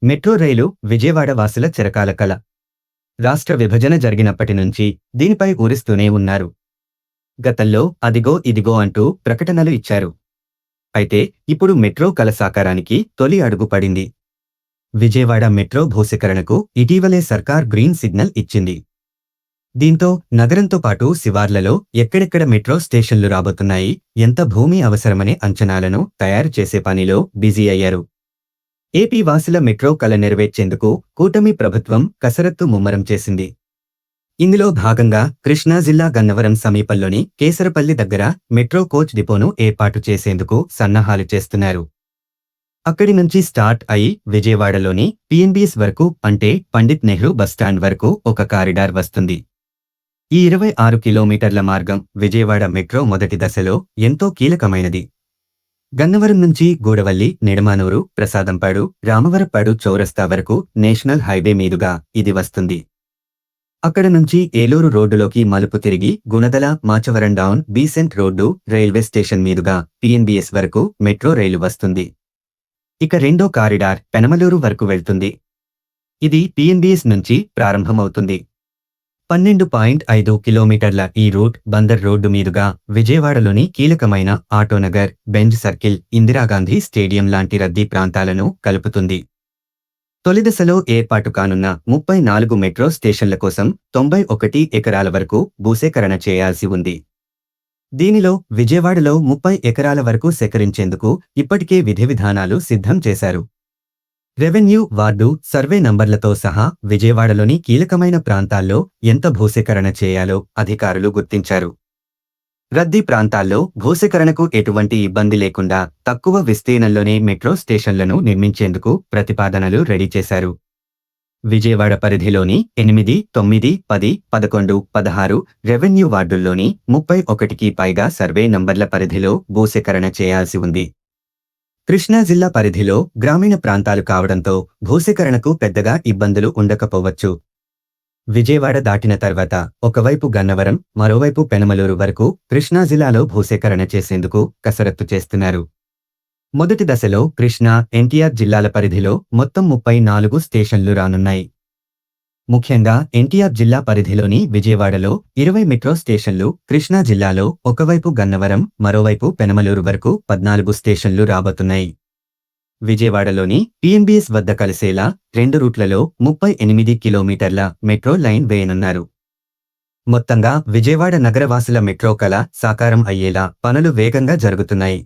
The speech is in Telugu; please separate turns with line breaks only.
మెట్రో రైలు విజయవాడ వాసుల చిరకాల కల. రాష్ట్ర విభజన జరిగినప్పటి నుంచి దీనిపై ఊరిస్తూనే ఉన్నారు. గతంలో అదిగో ఇదిగో అంటూ ప్రకటనలు ఇచ్చారు. అయితే ఇప్పుడు మెట్రో కల సాకారానికి తొలి అడుగు పడింది. విజయవాడ మెట్రో భూసేకరణకు ఇటీవలే సర్కార్ గ్రీన్ సిగ్నల్ ఇచ్చింది. దీంతో నగరంతో పాటు శివార్లలో ఎక్కడెక్కడ మెట్రో స్టేషన్లు రాబోతున్నాయి, ఎంత భూమి అవసరమనే అంచనాలను తయారు చేసే పనిలో బిజీ అయ్యారు. ఏపీ వాసుల మెట్రో కల నెరవేర్చేందుకు కూటమి ప్రభుత్వం కసరత్తు ముమ్మరం చేసింది. ఇందులో భాగంగా కృష్ణా జిల్లా గన్నవరం సమీపంలోని కేసరపల్లి దగ్గర మెట్రో కోచ్ డిపోను ఏర్పాటు చేసేందుకు సన్నాహాలు చేస్తున్నారు. అక్కడి నుంచి స్టార్ట్ అయి విజయవాడలోని పిఎన్బిఎస్ వరకు, అంటే పండిత్ నెహ్రూ బస్టాండ్ వరకు ఒక కారిడార్ వస్తుంది. ఈ 26 కిలోమీటర్ల మార్గం విజయవాడ మెట్రో మొదటి దశలో ఎంతో కీలకమైనది. గన్నవరం నుంచి గూడవల్లి, నిడమానూరు, ప్రసాదంపాడు, రామవరపాడు చౌరస్తా వరకు నేషనల్ హైవే మీదుగా ఇది వస్తుంది. అక్కడ నుంచి ఏలూరు రోడ్డులోకి మలుపు తిరిగి Gunadala, Machavaram down, Besant road, railway station మీదుగా పిఎన్బిఎస్ వరకు మెట్రో రైలు వస్తుంది. ఇక రెండో కారిడార్ పెనమలూరు వరకు వెళ్తుంది. ఇది పిఎన్బిఎస్ నుంచి ప్రారంభమవుతుంది. 12.5 కిలోమీటర్ల ఈ రూట్ బందర్ రోడ్డు మీదుగా విజయవాడలోని కీలకమైన Autonagar, Benz circle, Indira Gandhi stadium లాంటి రద్దీ ప్రాంతాలను కలుపుతుంది. తొలిదశలో ఏర్పాటు కానున్న 34 మెట్రో స్టేషన్ల కోసం 91 ఎకరాల వరకు భూసేకరణ చేయాల్సి ఉంది. దీనిలో విజయవాడలో 30 ఎకరాల వరకు సేకరించేందుకు ఇప్పటికే విధివిధానాలు సిద్ధం చేశారు. రెవెన్యూ, వార్డు, సర్వే నంబర్లతో సహా విజయవాడలోని కీలకమైన ప్రాంతాల్లో ఎంత భూసేకరణ చేయాలో అధికారులు గుర్తించారు. రద్దీ ప్రాంతాల్లో భూసేకరణకు ఎటువంటి ఇబ్బంది లేకుండా తక్కువ విస్తీర్ణంలోనే మెట్రో స్టేషన్లను నిర్మించేందుకు ప్రతిపాదనలు రెడీ చేశారు. విజయవాడ పరిధిలోని 8, 9, 10, 11, 16 రెవెన్యూ వార్డుల్లోని 31కి పైగా సర్వే నంబర్ల పరిధిలో భూసేకరణ చేయాల్సి ఉంది. కృష్ణా జిల్లా పరిధిలో గ్రామీణ ప్రాంతాలు కావడంతో భూసేకరణకు పెద్దగా ఇబ్బందులు ఉండకపోవచ్చు. విజయవాడ దాటిన తర్వాత ఒకవైపు గన్నవరం, మరోవైపు పెనమలూరు వరకు కృష్ణా జిల్లాలో భూసేకరణ చేసేందుకు కసరత్తు చేస్తున్నారు. మొదటి దశలో కృష్ణా, ఎన్టీఆర్ జిల్లాల పరిధిలో మొత్తం 34 స్టేషన్లు రానున్నాయి. ముఖ్యంగా ఎన్టీఆర్ జిల్లా పరిధిలోని విజయవాడలో 20 మెట్రో స్టేషన్లు, కృష్ణా జిల్లాలో ఒకవైపు గన్నవరం, మరోవైపు పెనమలూరు వరకు 14 స్టేషన్లు రాబోతున్నాయి. విజయవాడలోని పిఎన్బిఎస్ వద్ద కలిసేలా 2 రూట్లలో 38 కిలోమీటర్ల మెట్రో లైన్ వేయనున్నారు. మొత్తంగా విజయవాడ నగరవాసుల మెట్రో కల సాకారం అయ్యేలా పనులు వేగంగా జరుగుతున్నాయి.